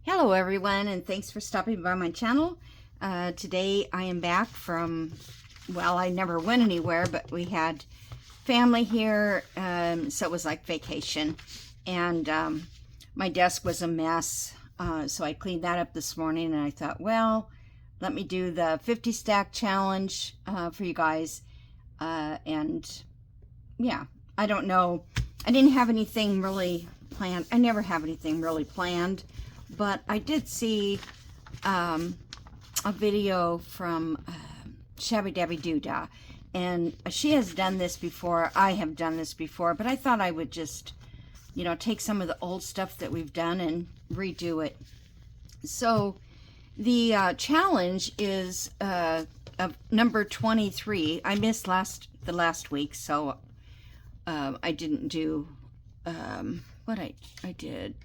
Hello everyone, and thanks for stopping by my channel. Today I am back from, well, I never went anywhere, but we had family here, so it was like vacation. And my desk was a mess, so I cleaned that up this morning, and I thought, well, let me do the 50 stack challenge for you guys. And yeah, I don't know. I didn't have anything really planned. I never have anything really planned. But I did see a video from Shabby Dabby Doodah, and she has done this before. I have done this before, but I thought I would just, take some of the old stuff that we've done and redo it. So the challenge is number 23. I missed the last week, so I didn't do what I did.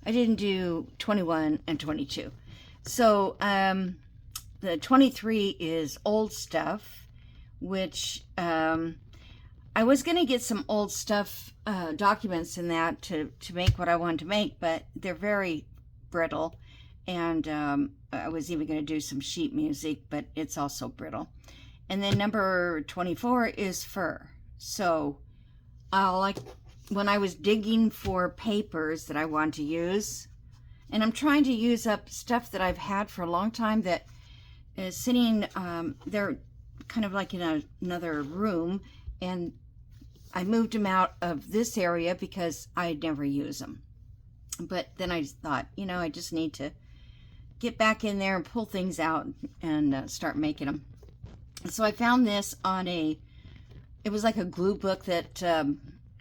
I didn't do 21 and 22. So the 23 is old stuff, which I was going to get some old stuff documents in that to make what I wanted to make, but they're very brittle. And I was even going to do some sheet music, but it's also brittle. And then number 24 is fur. So when I was digging for papers that I want to use, and I'm trying to use up stuff that I've had for a long time that is sitting, they're kind of like in another room, and I moved them out of this area because I never use them. But then I thought, I just need to get back in there and pull things out and start making them. So I found this on it was like a glue book that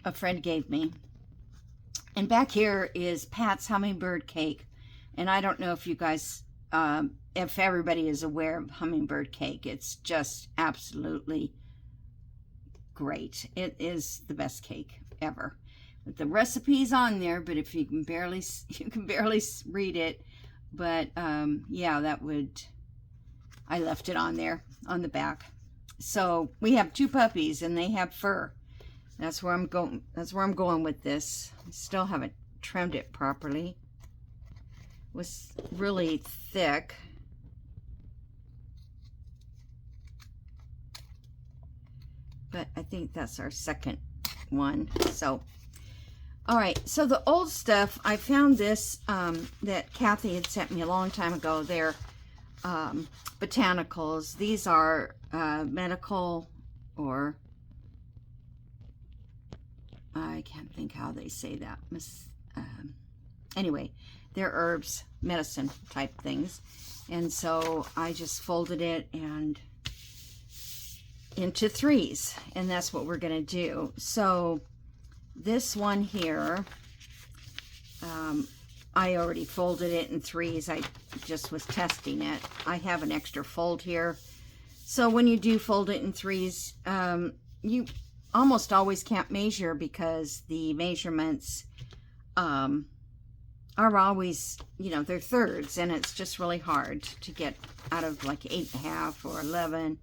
a friend gave me. And back here is Pat's Hummingbird Cake. And I don't know if you guys, if everybody is aware of hummingbird cake. It's just absolutely great. It is the best cake ever. But the recipe's on there, but if you can barely read it. But yeah, I left it on there on the back. So we have two puppies and they have fur. That's where I'm going. That's where I'm going with this. I still haven't trimmed it properly. It was really thick. But I think that's our second one. So, all right. So the old stuff, I found this that Kathy had sent me a long time ago. They're botanicals. These are medical, or I can't think how they say that. Anyway, they're herbs, medicine type things. And so I just folded it and into threes. And that's what we're going to do. So this one here, I already folded it in threes. I just was testing it. I have an extra fold here. So when you do fold it in threes, you almost always can't measure because the measurements are always, they're thirds, and it's just really hard to get out of like 8.5 or 11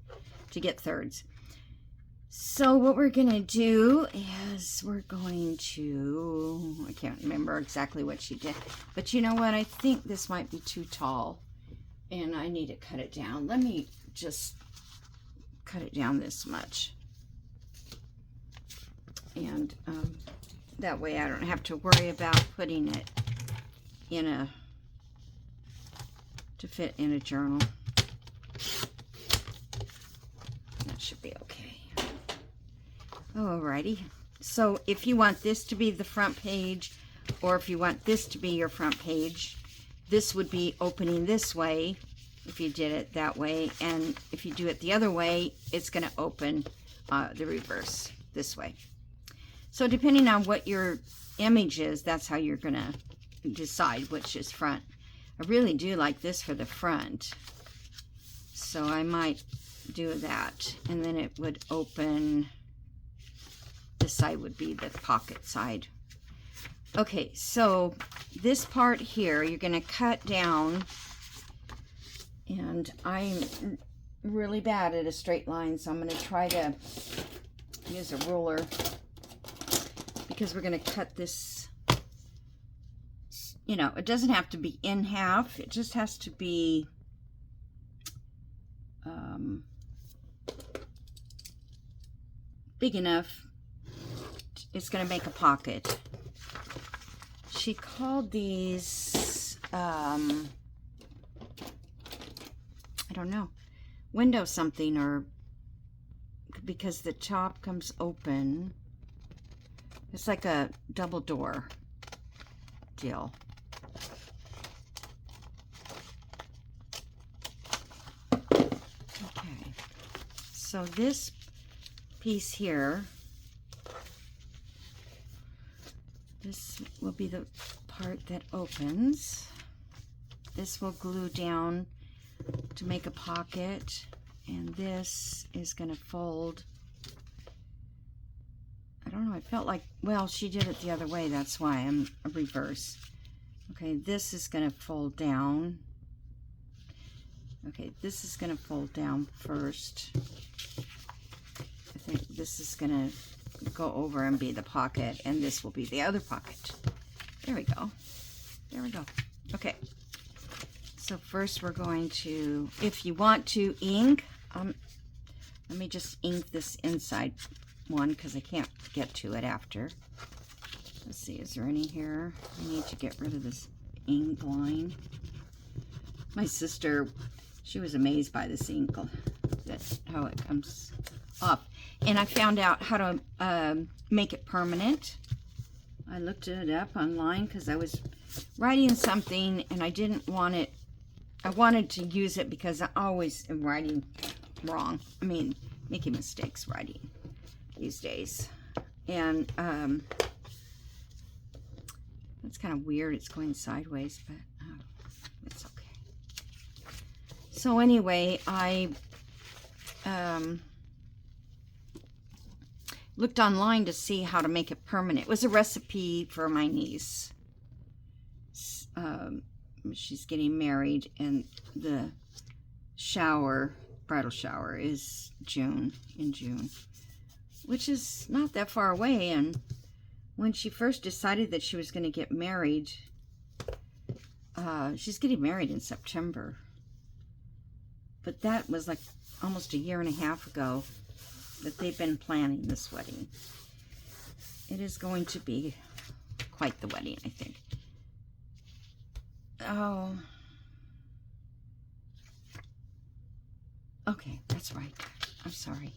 to get thirds. So what we're going to do is we're going to, I can't remember exactly what she did, but you know what? I think this might be too tall and I need to cut it down. Let me just cut it down this much. And that way I don't have to worry about putting it to fit in a journal. That should be okay. Alrighty. So if you want this to be the front page, or if you want this to be your front page, this would be opening this way if you did it that way. And if you do it the other way, it's going to open the reverse this way. So depending on what your image is, that's how you're going to decide which is front. I really do like this for the front. So I might do that. And then it would open, this side would be the pocket side. Okay, so this part here, you're going to cut down. And I'm really bad at a straight line, so I'm going to try to use a ruler, because we're going to cut this you know, it doesn't have to be in half. It just has to be big enough. It's going to make a pocket. She called these, I don't know, window something, or because the top comes open. It's like a double door deal. Okay, so this piece here, this will be the part that opens. This will glue down to make a pocket, and this is going to fold. I don't know, I felt like, well, she did it the other way, that's why I'm a reverse. Okay, this is going to fold down. Okay, this is going to fold down first. I think this is going to go over and be the pocket, and this will be the other pocket. There we go. There we go. Okay. So first we're going to, if you want to ink, let me just ink this inside one because I can't get to it after. Let's see, is there any here? I need to get rid of this ink line. My sister, she was amazed by this ink, how it comes off. And I found out how to make it permanent. I looked it up online because I was writing something and I didn't want it. I wanted to use it because I always am writing wrong. I mean, making mistakes writing these days. And that's kind of weird. It's going sideways, but it's okay. So anyway, I looked online to see how to make it permanent. It was a recipe for my niece. She's getting married, and the shower, bridal shower, is in June, which is not that far away. And when she first decided that she was going to get married, she's getting married in September. But that was like almost a year and a half ago that they've been planning this wedding. It is going to be quite the wedding, I think. Oh. Okay, that's right. I'm sorry.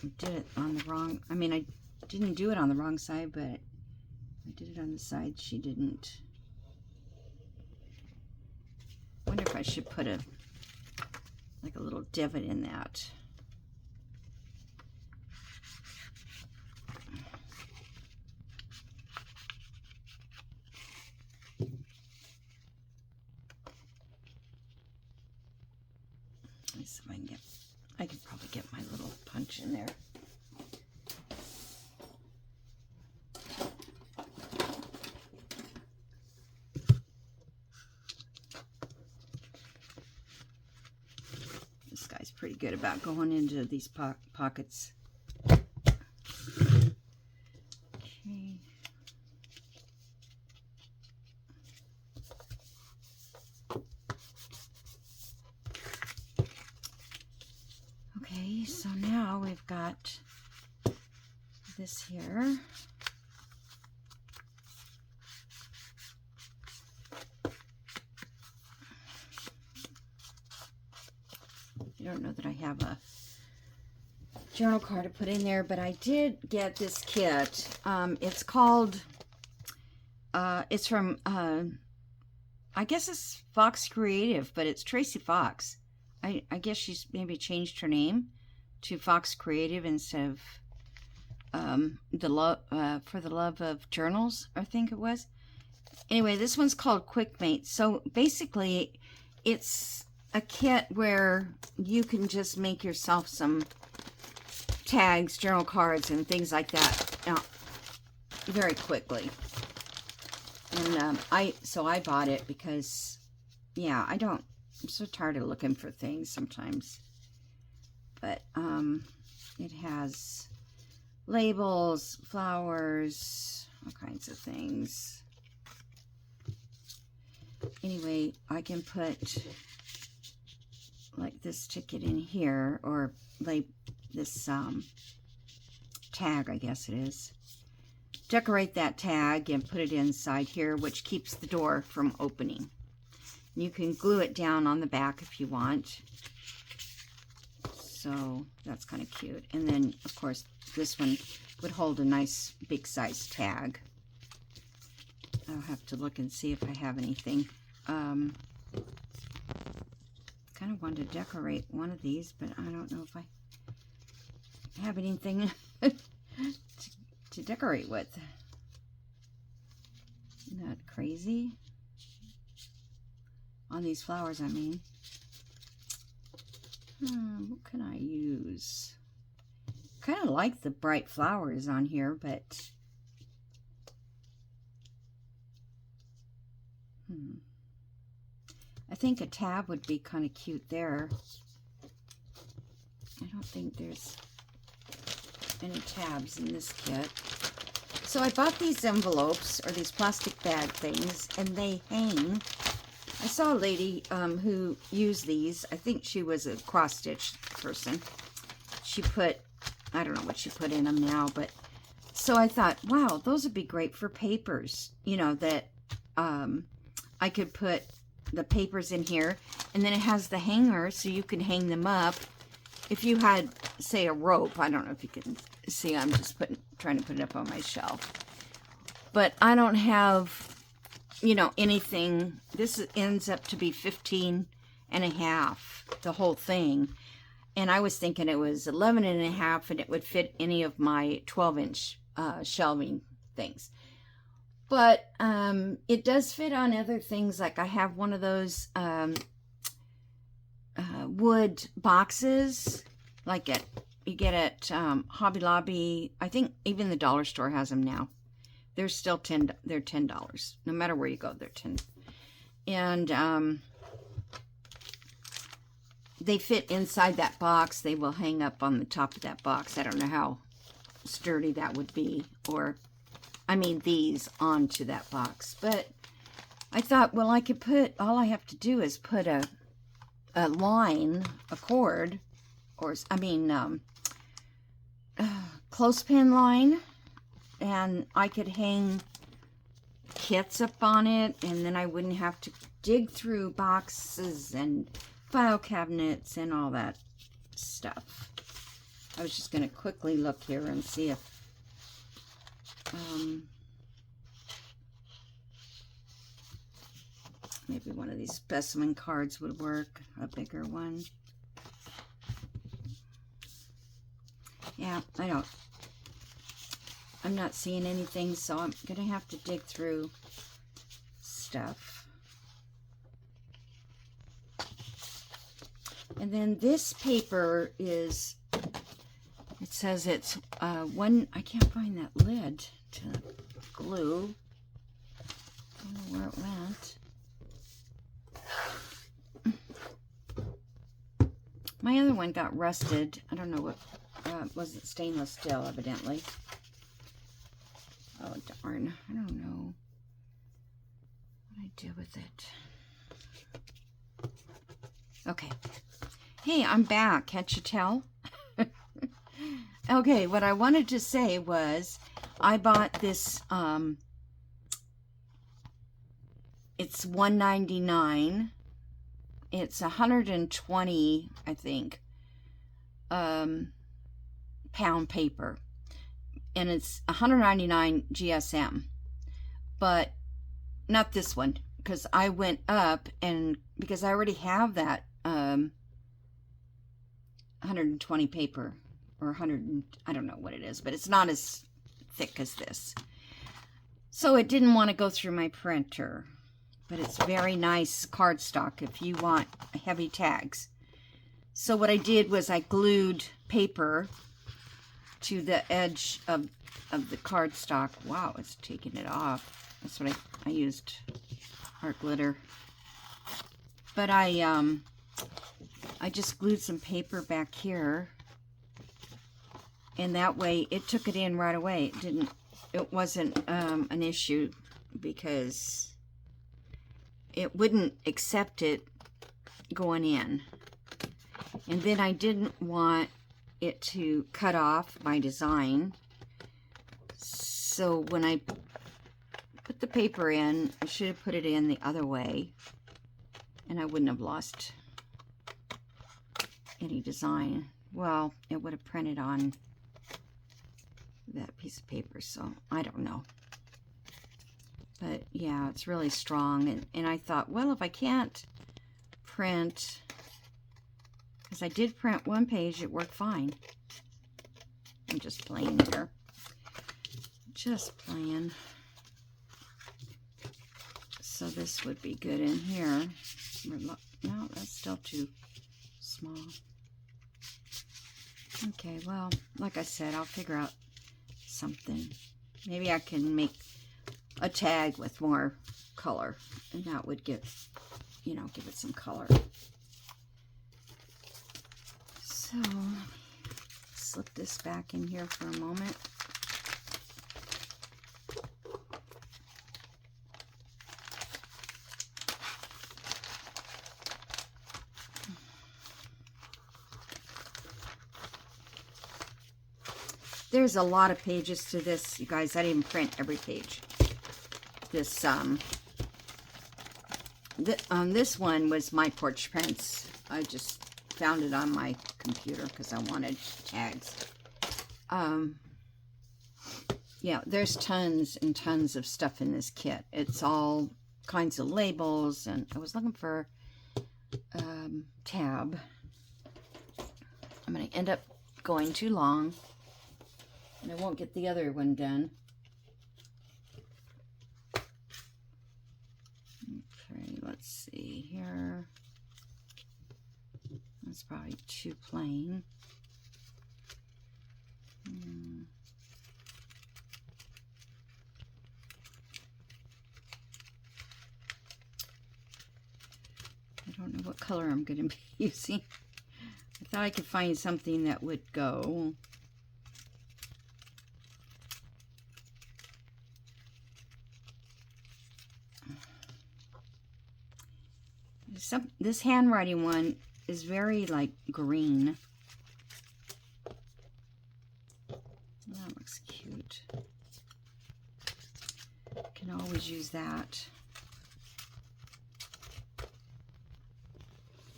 I did it on the wrong, I mean, I didn't do it on the wrong side, but I did it on the side she didn't. I wonder if I should put like a little divot in that. Let's see if I can get, I could probably get my little punch in there. This guy's pretty good about going into these pockets. Okay. Okay, so now we've got this here. I don't know that I have a journal card to put in there, but I did get this kit. It's called, it's from, I guess it's Fox Creative, but it's Tracy Fox. I guess she's maybe changed her name to Fox Creative instead of For the Love of Journals, I think it was. Anyway, this one's called QuickMate. So basically, it's a kit where you can just make yourself some tags, journal cards, and things like that very quickly. And so I bought it because, yeah, I'm so tired of looking for things sometimes. But it has labels, flowers, all kinds of things. anyway, I can put like this ticket in here, or lay this tag, I guess it is. Decorate that tag and put it inside here, which keeps the door from opening. You can glue it down on the back if you want. So that's kind of cute. And then, of course, this one would hold a nice big size tag. I'll have to look and see if I have anything. Kind of wanted to decorate one of these, but I don't know if I have anything to decorate with. Isn't that crazy? On these flowers, I mean. What can I use? Kind of like the bright flowers on here, but I think a tab would be kind of cute there. I don't think there's any tabs in this kit. So I bought these envelopes, or these plastic bag things, and they hang. I saw a lady who used these. I think she was a cross-stitch person. She put, I don't know what she put in them now, but so I thought, wow, those would be great for papers. You know, that I could put the papers in here, and then it has the hanger so you can hang them up. If you had, say, a rope, I don't know if you can see, I'm just trying to put it up on my shelf. But I don't have, you know, anything. This ends up to be 15 and a half, the whole thing. And I was thinking it was 11 and a half, and it would fit any of my 12-inch shelving things. But it does fit on other things. Like I have one of those wood boxes, like you get at Hobby Lobby. I think even the dollar store has them now. They're still they're $10. No matter where you go, they're $10. And they fit inside that box. They will hang up on the top of that box. I don't know how sturdy that would be, or I mean these onto that box. But I thought, well, I could put, all I have to do is put a line, a cord, or I mean clothespin line, and I could hang kits up on it, and then I wouldn't have to dig through boxes and file cabinets and all that stuff. I was just going to quickly look here and see if maybe one of these specimen cards would work, a bigger one. Yeah, I'm not seeing anything, so I'm going to have to dig through stuff. And then this paper is, it says it's one, I can't find that lid to glue. I don't know where it went. My other one got rusted. I don't know what, it wasn't stainless steel, evidently. Oh, darn. I don't know what I do with it. Okay. Hey, I'm back. Can't you tell? Okay, what I wanted to say was I bought this, it's $1.99. It's 120, I think, pound paper. And it's 199 GSM. But not this one, because I went up, and because I already have that 120 paper, or 100, I don't know what it is, but it's not as thick as this. So it didn't want to go through my printer. But it's very nice cardstock if you want heavy tags. So what I did was I glued paper to the edge of the cardstock. Wow, it's taking it off. That's what I used, art glitter. But I just glued some paper back here, and that way it took it in right away. It wasn't an issue, because it wouldn't accept it going in. And then I didn't want it to cut off my design. So when I put the paper in, I should have put it in the other way, and I wouldn't have lost any design. Well, it would have printed on that piece of paper, so I don't know. But yeah, it's really strong, and I thought, well, if I can't print, because I did print one page, it worked fine. I'm just playing here. Just playing. So this would be good in here. No, that's still too small. Okay, well, like I said, I'll figure out something. Maybe I can make a tag with more color, and that would give, you know, give it some color. So, slip this back in here for a moment. There's a lot of pages to this, you guys. I didn't print every page. This this one was My Porch Prints. I just found it on my computer because I wanted tags. Yeah, there's tons and tons of stuff in this kit. It's all kinds of labels, and I was looking for tab. I'm going to end up going too long, and I won't get the other one done. Okay, let's see here. That's probably too plain. I don't know what color I'm going to be using. I thought I could find something that would go. This handwriting one is very like green. That looks cute. Can always use that.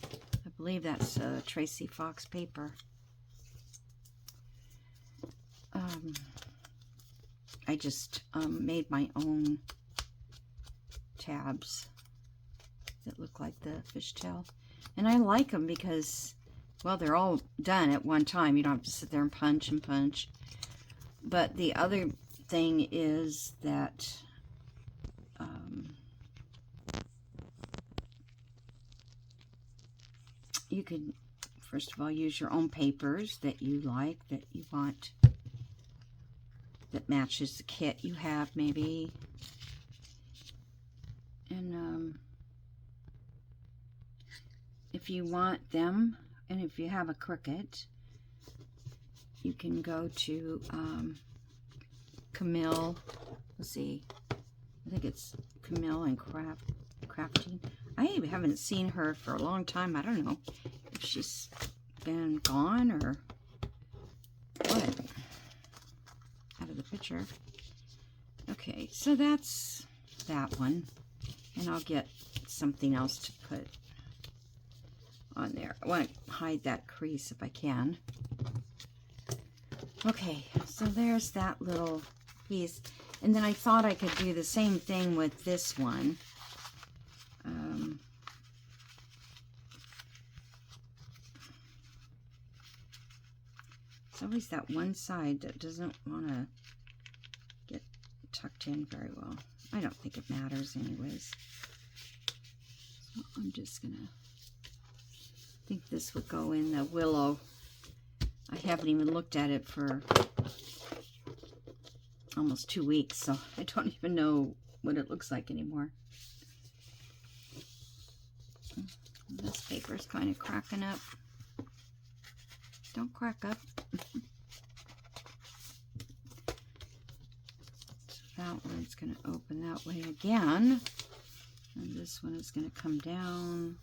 I believe that's Tracy Fox paper. I just made my own tabs that look like the fishtail. And I like them because, well, they're all done at one time. You don't have to sit there and punch and punch. But the other thing is that you could, first of all, use your own papers that you like, that you want, that matches the kit you have, maybe. And if you want them, and if you have a Cricut, you can go to Camille. Let's see, I think it's Camille and Crafting. I haven't seen her for a long time. I don't know if she's been gone or what. Out of the picture. Okay, so that's that one. And I'll get something else to put on there. I want to hide that crease if I can. Okay, so there's that little piece. And then I thought I could do the same thing with this one. It's always that one side that doesn't want to get tucked in very well. I don't think it matters anyways. So I'm just gonna, I think this would go in the willow. I haven't even looked at it for almost 2 weeks, so I don't even know what it looks like anymore. This paper's kind of cracking up. Don't crack up. So that one's going to open that way again. And this one is going to come down.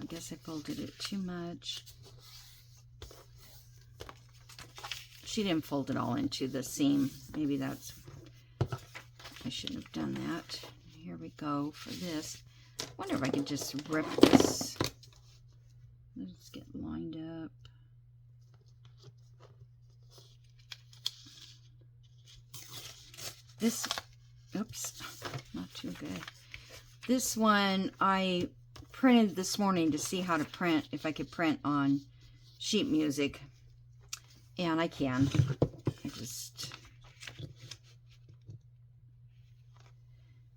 I guess I folded it too much. She didn't fold it all into the seam. Maybe that's, I shouldn't have done that. Here we go for this. I wonder if I can just rip this. Let's get lined up. This, oops, not too good. This one I printed this morning to see how to print, if I could print on sheet music. And I can.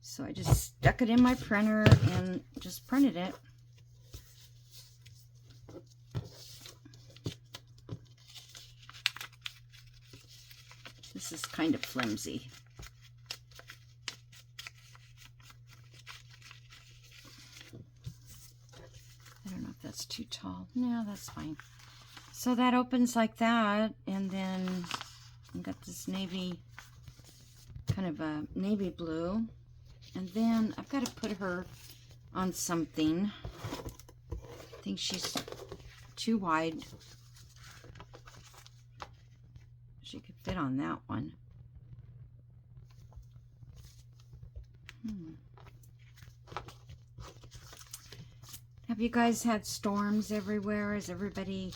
So I just stuck it in my printer and just printed it. This is kind of flimsy. I don't know if that's too tall. No, that's fine. So that opens like that, and then I've got this navy, kind of a navy blue, and then I've got to put her on something. I think she's too wide. She could fit on that one. Have you guys had storms everywhere? Is everybody...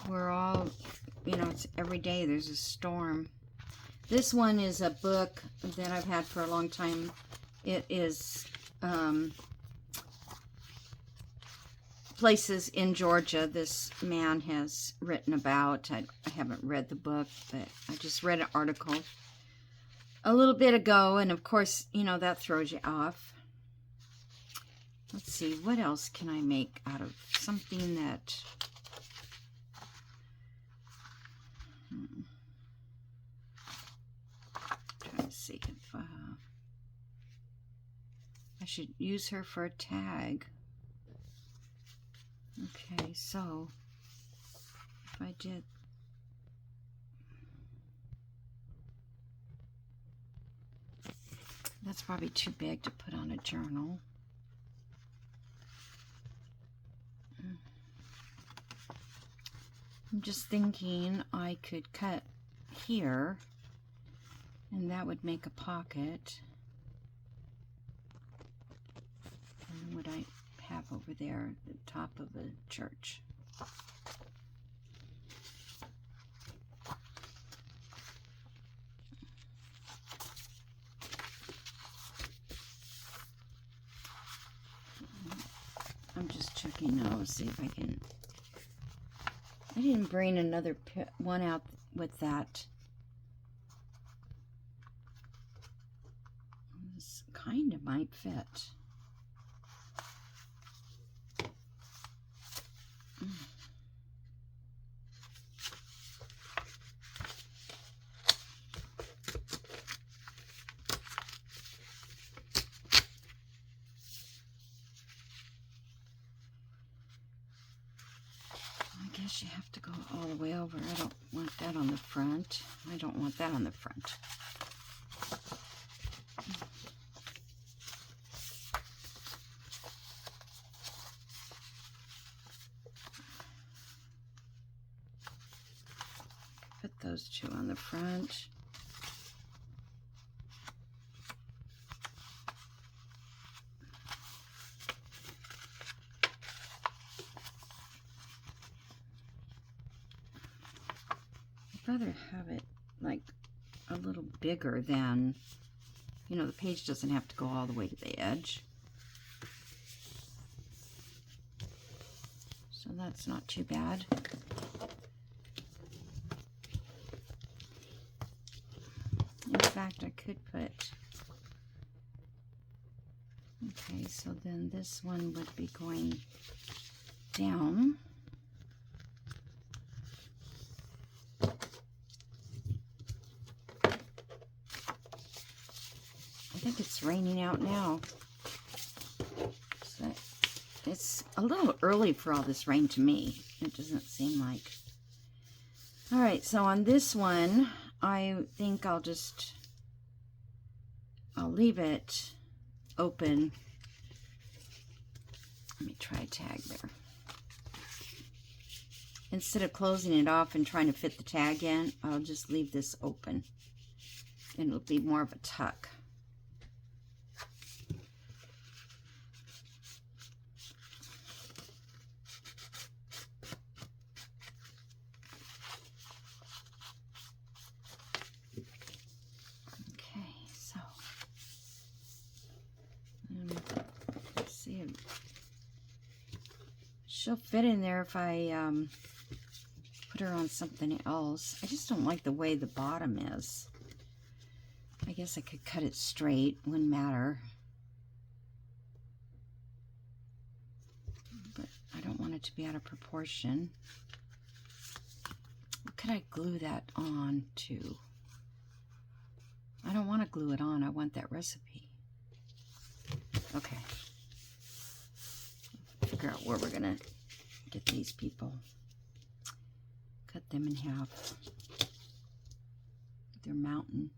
We're all, you know, it's every day there's a storm. This one is a book that I've had for a long time. It is places in Georgia this man has written about. I haven't read the book, but I just read an article a little bit ago, and of course, you know, that throws you off. Let's see, what else can I make out of something that... Trying to see if I should use her for a tag. Okay, so if I did, that's probably too big to put on a journal. I'm just thinking I could cut here, and that would make a pocket. And what I have over there at the top of the church. I'm just checking now to see if I can... I didn't bring another one out with that. This kind of might fit. I guess you have to go all the way over. I don't want that on the front. I don't want that on the front. Put those two on the front. I'd rather have it like a little bigger than, you know, the page doesn't have to go all the way to the edge. So that's not too bad. In fact, I could put, okay, so then this one would be going down. I think it's raining out now. So it's a little early for all this rain to me. It doesn't seem like. All right, so on this one, I think I'll leave it open. Let me try a tag there. Instead of closing it off and trying to fit the tag in, I'll just leave this open. And it'll be more of a tuck. Okay, so let's see. She'll fit in there if I put her on something else. I just don't like the way the bottom is. I guess I could cut it straight, wouldn't matter. But I don't want it to be out of proportion. What could I glue that on to? I don't want to glue it on. I want that recipe. Okay. Figure out where we're going to get these people. Cut them in half. They're mountain.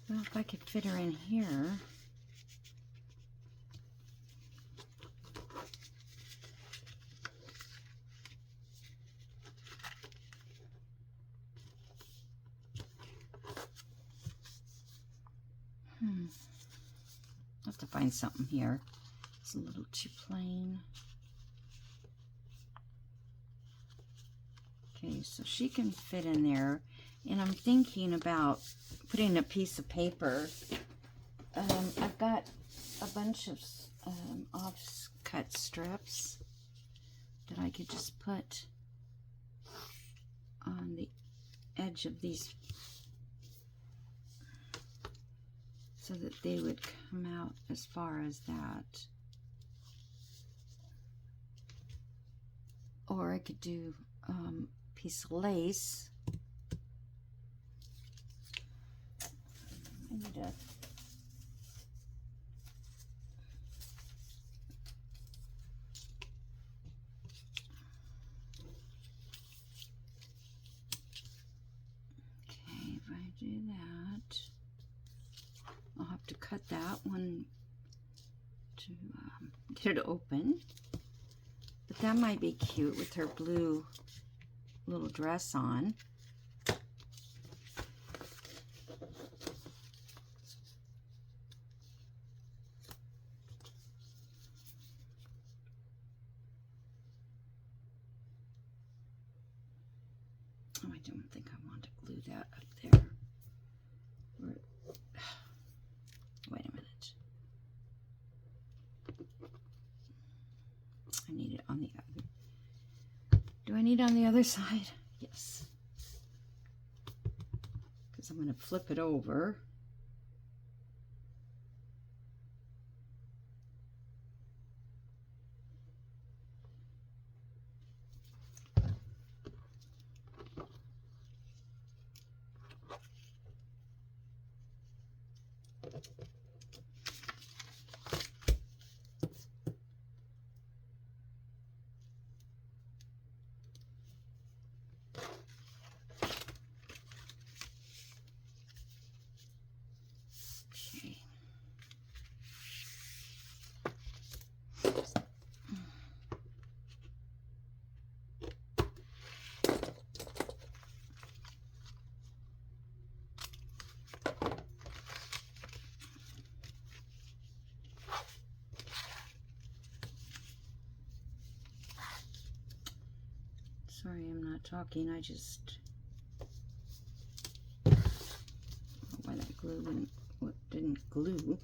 Well, if I could fit her in here. I'll have to find something here. It's a little too plain. Okay, so she can fit in there. And I'm thinking about putting a piece of paper. I've got a bunch of off-cut strips that I could just put on the edge of these so that they would come out as far as that. Or I could do a piece of lace. I need a if I do that, I'll have to cut that one to get it open. But that might be cute with her blue little dress on. Oh, I don't think I want to glue that up there. Wait a minute. I need it on the other. Do I need it on the other side? Yes. Because I'm going to flip it over. Sorry, I'm not talking. I just... why that glue didn't glue.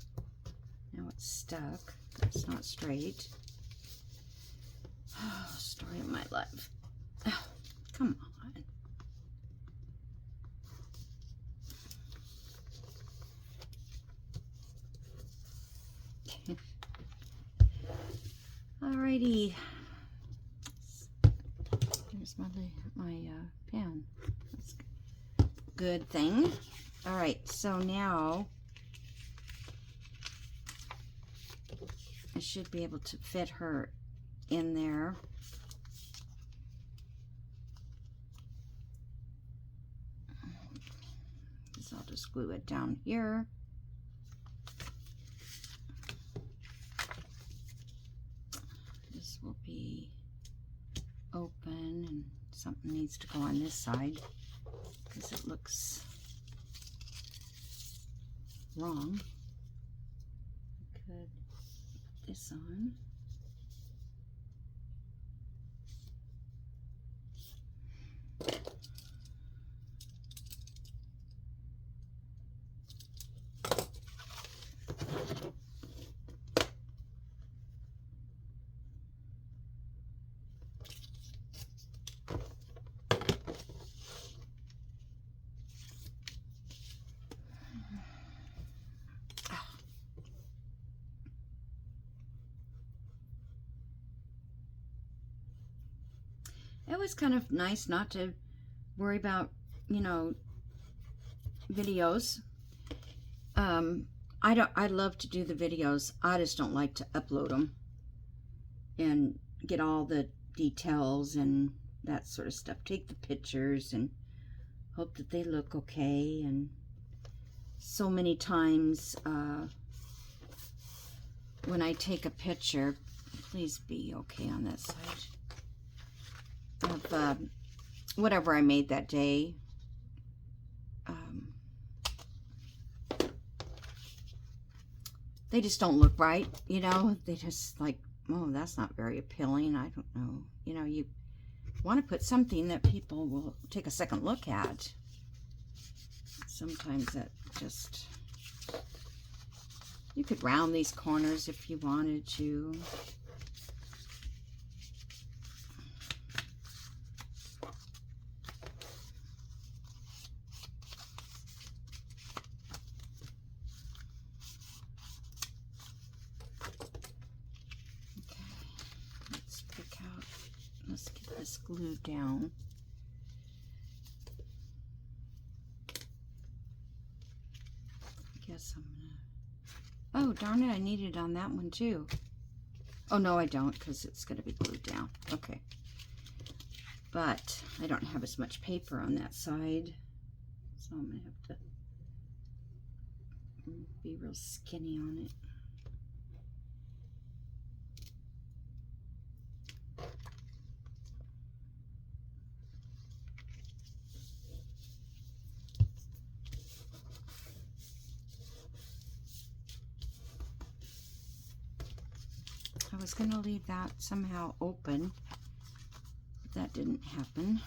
Now it's stuck. It's not straight. Oh, story of my life. Oh, come on. Alrighty. Here's my pen. That's a good thing. Alright, so now I should be able to fit her in there. So I'll just glue it down here. This will be open, and something needs to go on this side because it looks wrong. I could put this on. It was kind of nice not to worry about, you know, videos. I love to do the videos. I just don't like to upload them and get all the details and that sort of stuff. Take the pictures and hope that they look okay. And so many times when I take a picture, please be okay on that side, of whatever I made that day. They just don't look right, you know. They just like, oh, that's not very appealing. I don't know. You know, you want to put something that people will take a second look at. Sometimes that just, you could round these corners if you wanted to. Let's get this glued down. I guess I'm gonna... Oh, darn it, I need it on that one too. Oh, no, I don't, because it's going to be glued down. Okay. But I don't have as much paper on that side, so I'm going to have to be real skinny on it. I was going to leave that somehow open, but that didn't happen.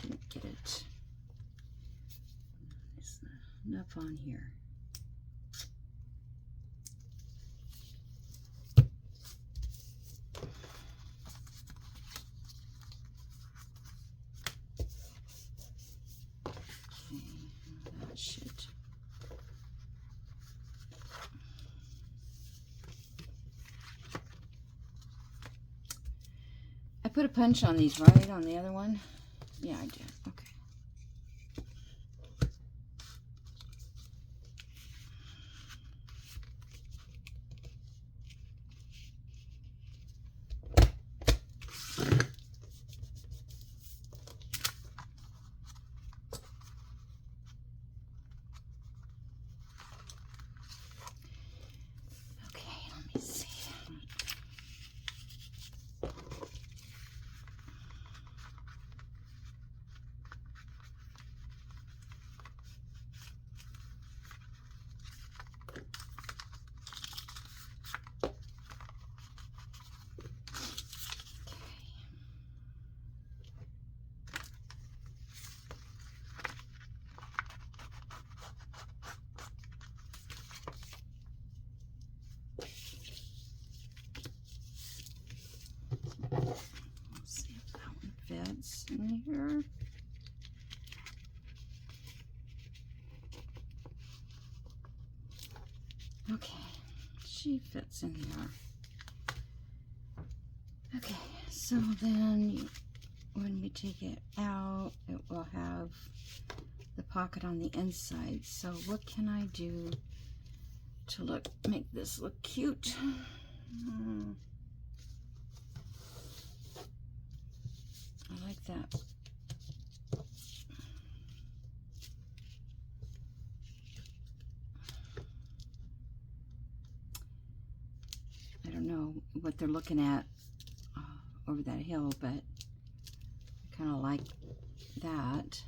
Didn't get it. There's enough on here. I put a punch on these, right? On the other one? Yeah, I did. Okay. Okay, she fits in there. Okay, so then when we take it out, it will have the pocket on the inside. So what can I do to make this look cute? I like that. I don't know what they're looking at over that hill, but I kind of like that.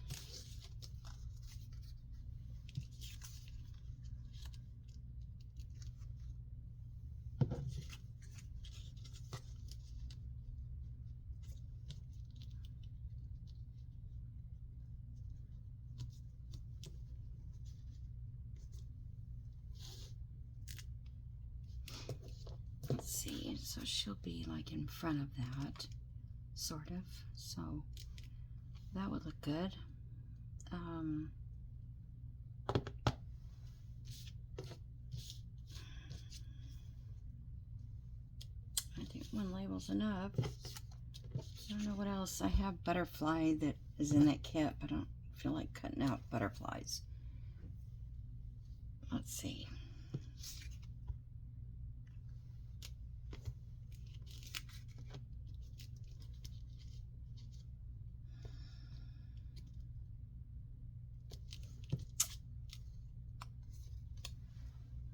Let's see, so she'll be like in front of that, sort of, so that would look good. I think one label's enough. I don't know what else. I have butterfly that is in that kit, but I don't feel like cutting out butterflies. Let's see.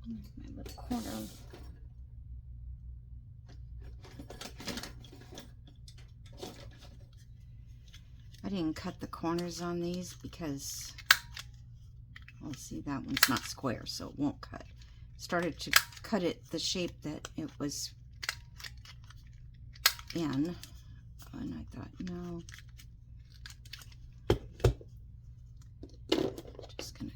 My little corner. I didn't cut the corners on these because, well, see, that one's not square, so it won't cut. Started to cut it the shape that it was in, and I thought, no. Just gonna.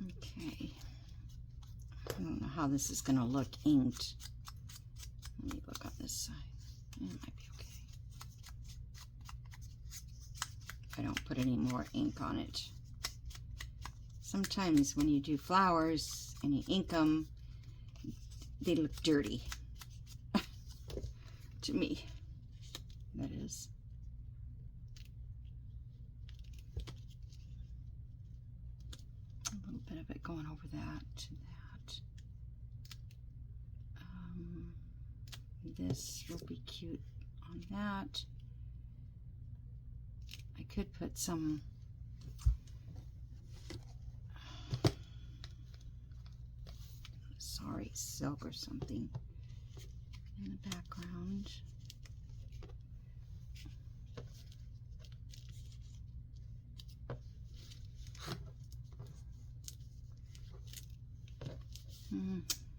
Okay. I don't know how this is gonna look inked. Let me look on this side. It might be okay. If I don't put any more ink on it. Sometimes when you do flowers and you ink them, they look dirty. To me, that is. A little bit of it going over that to that. This will be cute on that. I could put some silk or something in the background.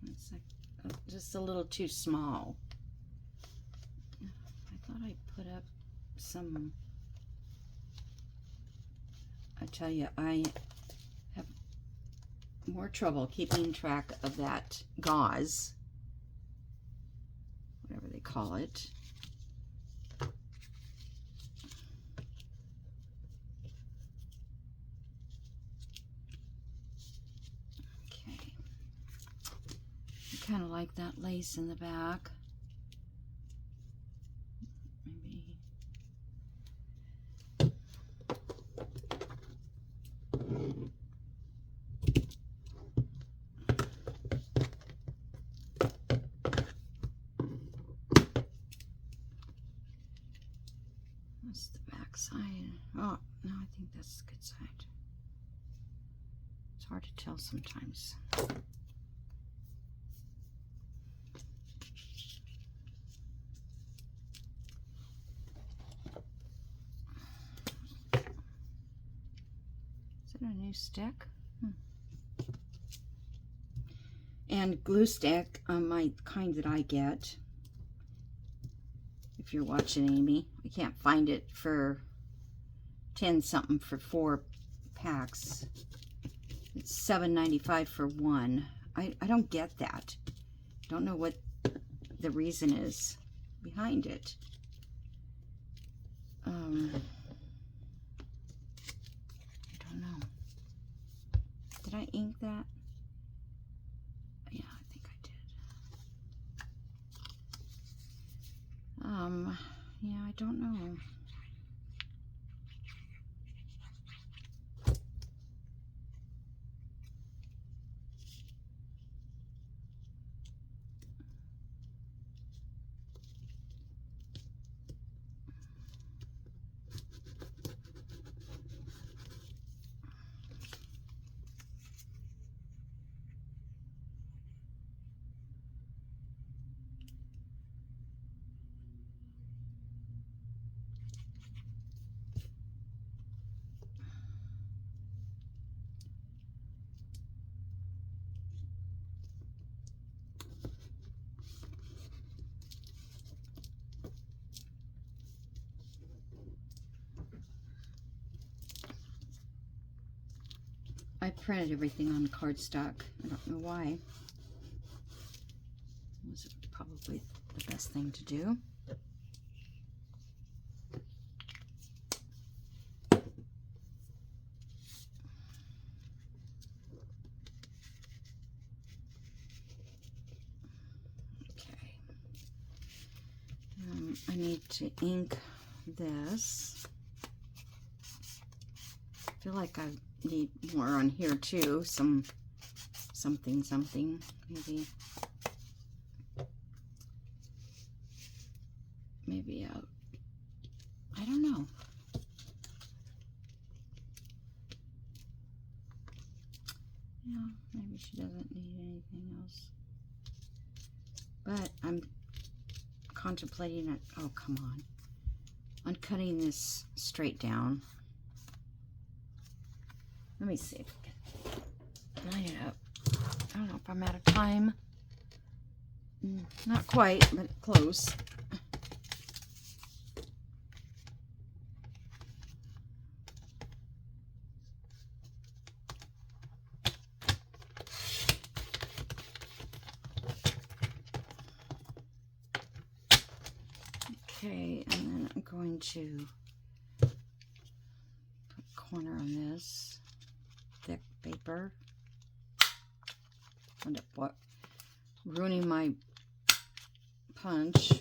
It's like just a little too small. I thought I put up some. I tell you, I have more trouble keeping track of that gauze, whatever they call it. Okay. I kind of like that lace in the back. Maybe. That's the back side. Oh, no, I think that's the good side. It's hard to tell sometimes. Is it a new stick? And glue stick, my kind that I get. If you're watching, Amy, I can't find it for 10 something for 4 packs. it's $7.95 for one. I don't get that. Don't know what the reason is behind it. I don't know. Did I ink that? Yeah, I think I did. Yeah, I don't know. I printed everything on cardstock. I don't know why. It was probably the best thing to do. Okay. I need to ink this. I feel like I need more on here too. Something, maybe. Maybe I don't know. Yeah, maybe she doesn't need anything else. But I'm contemplating it. Oh, come on cutting this straight down. Let me see if I can line it up. I don't know if I'm out of time. Not quite, but close. Okay, and then I'm going to put a corner on this thick paper. End up what? Ruining my punch.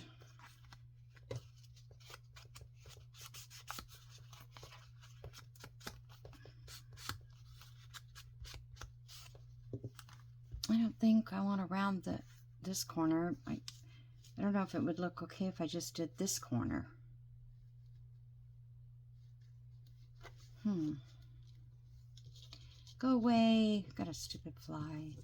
I don't think I want to round this corner. I don't know if it would look okay if I just did this corner. Go away. Got a stupid fly.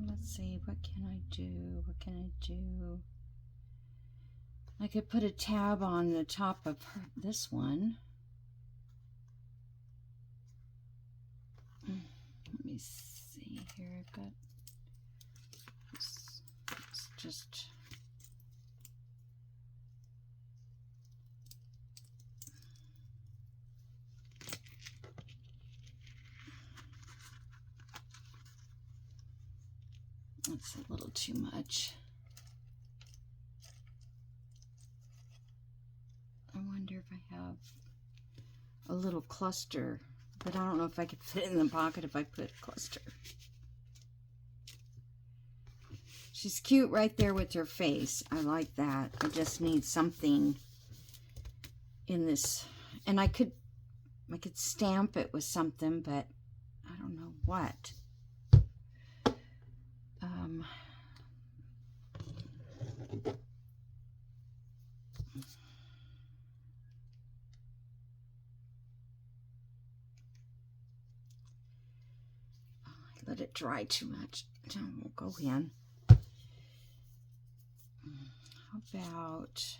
Let's see. What can I do? What can I do? I could put a tab on the top of this one. Let me see here. I've got this. It's just that's a little too much. I wonder if I have a little cluster, but I don't know if I could fit it in the pocket if I put a cluster. She's cute right there with her face. I like that. I just need something in this, and I could stamp it with something, but I don't know what. Let it dry too much. It won't go in. How about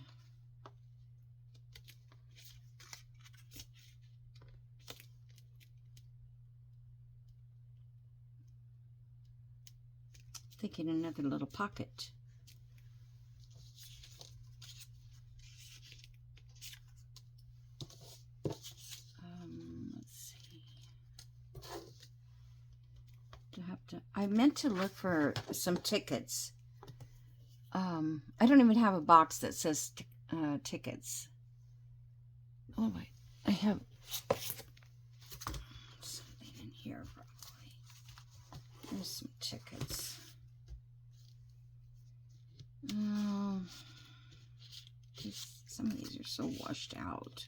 Thinking another little pocket. Let's see. I meant to look for some tickets. I don't even have a box that says tickets. Oh wait, I have something in here probably. There's some tickets. Some of these are so washed out.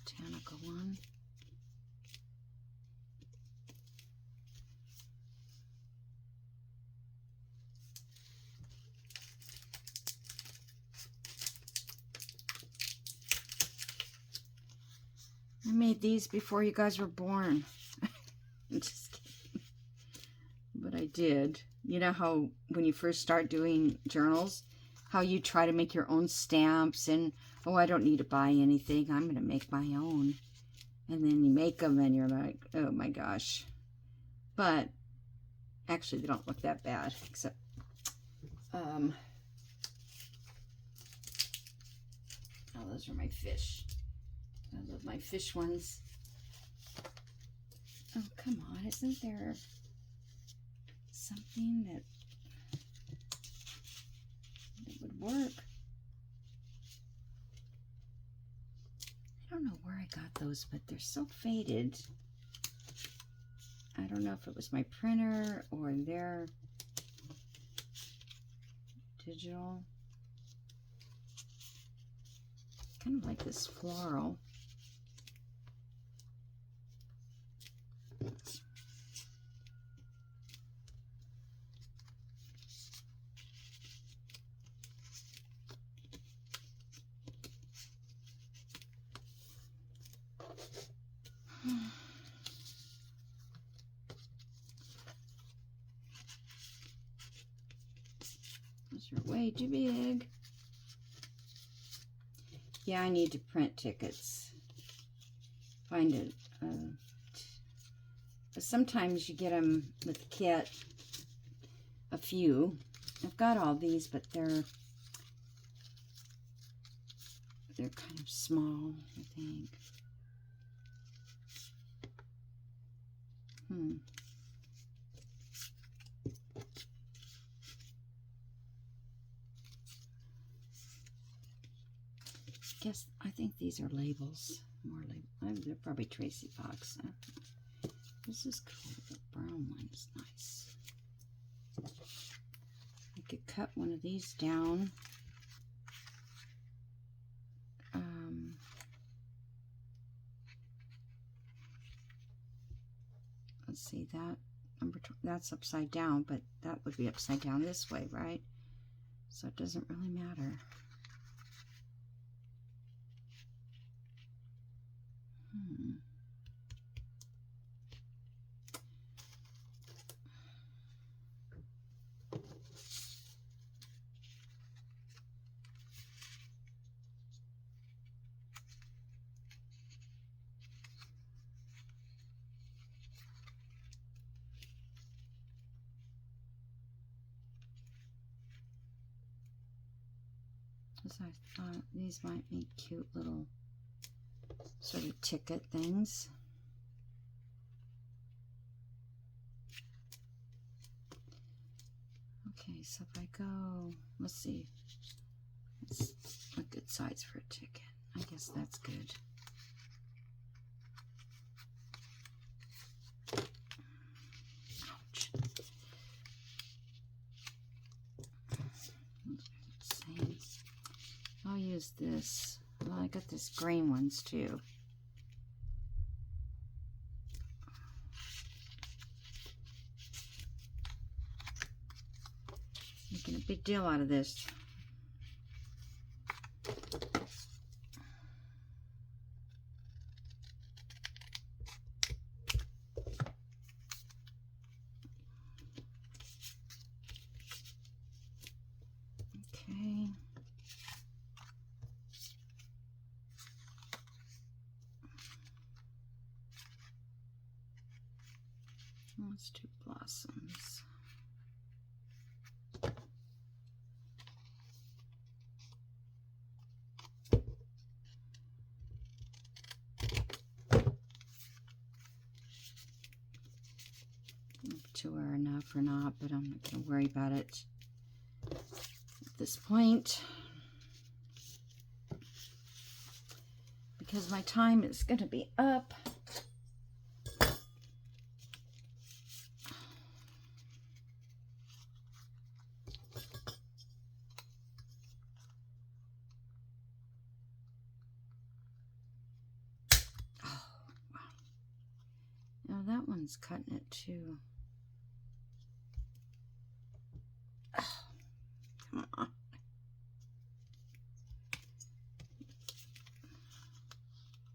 Botanical one. I made these before you guys were born. I'm just kidding. But I did. You know how when you first start doing journals, how you try to make your own stamps and, oh, I don't need to buy anything. I'm going to make my own. And then you make them and you're like, oh my gosh. But actually they don't look that bad, except, oh, those are my fish. I love my fish ones. Oh, come on. Isn't there something that would work? I don't know where I got those, but they're so faded. I don't know if it was my printer or their digital. Kind of like this floral. Those are way too big. Yeah, I need to print tickets. Find it. Sometimes you get them with the kit, a few. I've got all these, but they're kind of small, I think. I think these are labels. More labels. They're probably Tracy Fox. This is cool. The brown one is nice. I could cut one of these down. Let's see, that that's upside down, but that would be upside down this way, right? So it doesn't really matter. I thought these might make cute little sort of ticket things. Okay, so if I go, let's see, it's a good size for a ticket. I guess that's good. Ouch. I'll use this. Well, I got this green ones too. Making a big deal out of this. Okay. Let's do blossoms. Two are enough or not, but I'm not going to worry about it at this point, because my time is going to be up. Oh, wow. Now that one's cutting it too. Oh, come on.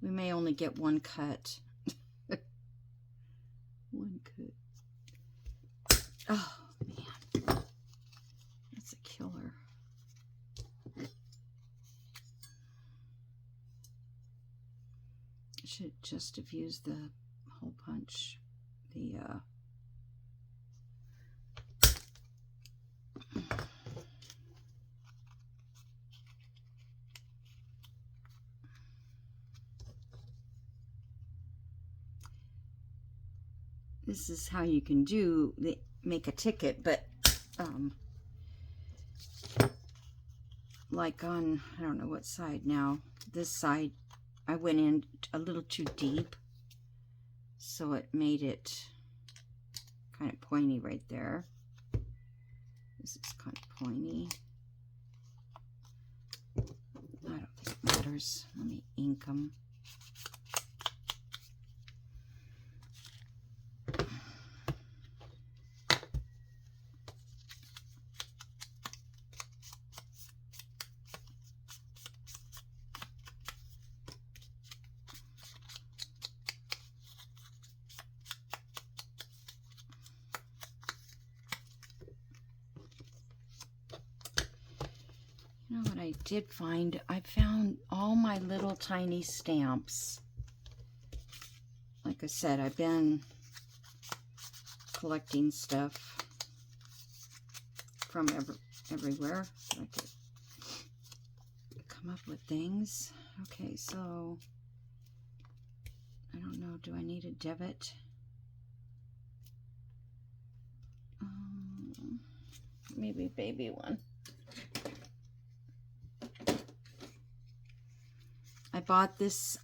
We may only get one cut. One cut. Oh, man. That's a killer. I should just have used the hole punch. This is how you can make a ticket, but like on, I don't know what side now, this side I went in a little too deep, so it made it kind of pointy right there. This is kind of pointy. I don't think it matters. Let me ink them. You know what I did find? I found all my little tiny stamps. Like I said, I've been collecting stuff from everywhere so I could come up with things. Okay, so I don't know, do I need a debit? Maybe baby one. I bought this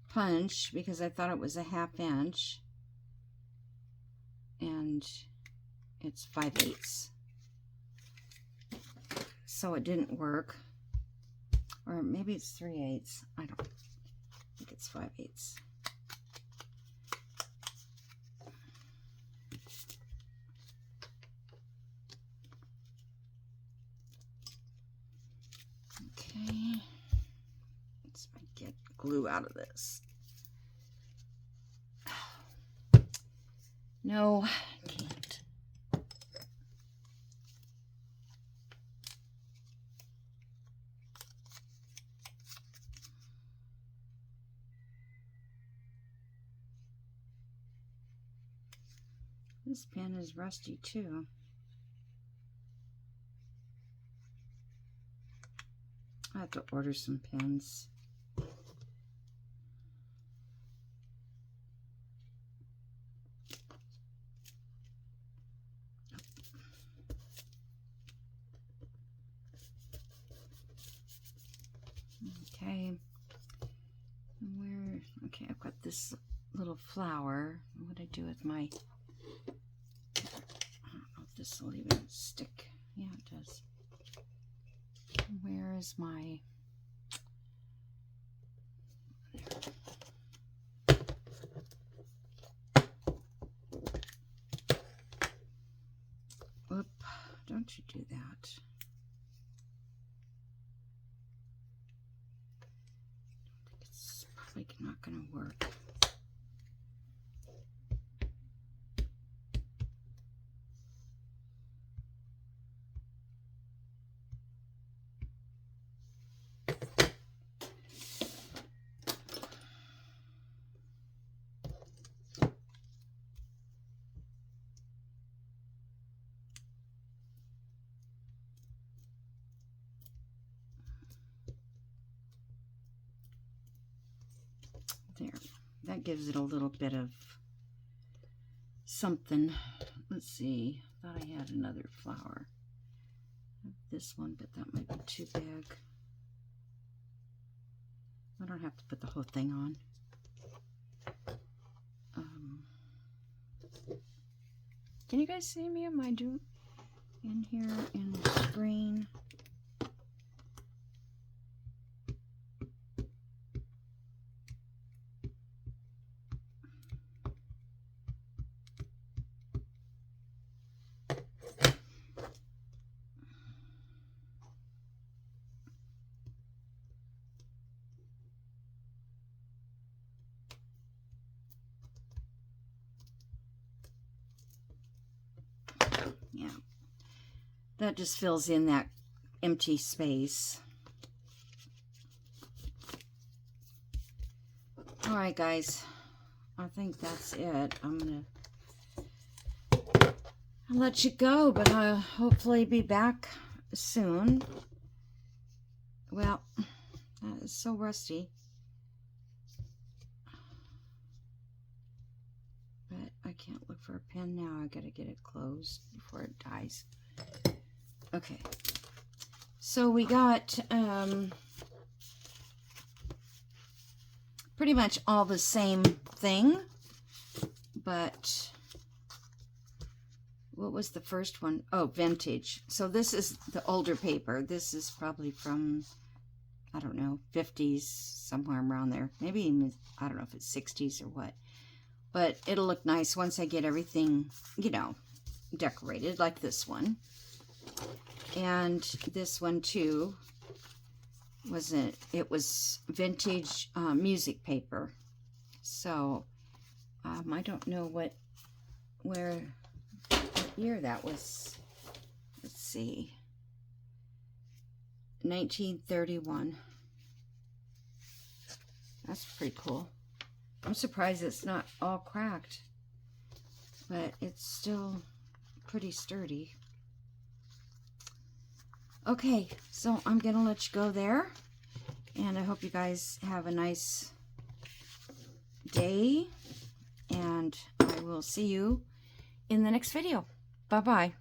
punch because I thought it was a 1/2 inch, and it's 5/8, so it didn't work. Or maybe it's 3/8. I don't think it's 5/8. Okay, let's get glue out of this. No, I can't. This pen is rusty too. I have to order some pens. Okay, okay, I've got this little flower. What do I do with my, I don't know if this will even stick. Yeah, it does. Where is my, whoop, don't you do that. It's probably not going to work. gives it a little bit of something. Let's see. Thought I had another flower. This one, but that might be too big. I don't have to put the whole thing on. Can you guys see me? Am I doing in here in the screen? Yeah, that just fills in that empty space. All right, guys, I think that's it. I'm gonna let you go, but I'll hopefully be back soon. Well, that is so rusty. But I can't look for a pen now. I gotta get it closed before it dies. Okay. So we got pretty much all the same thing, but what was the first one? Oh, vintage. So this is the older paper. This is probably from, I don't know, 50s, somewhere around there. Maybe even, I don't know if it's 60s or what. But it'll look nice once I get everything, you know, decorated, like this one. And this one too it was vintage music paper. So I don't know what year that was. Let's see, 1931. That's pretty cool. I'm surprised it's not all cracked, but it's still pretty sturdy. Okay, so I'm gonna let you go there, and I hope you guys have a nice day, and I will see you in the next video. Bye-bye.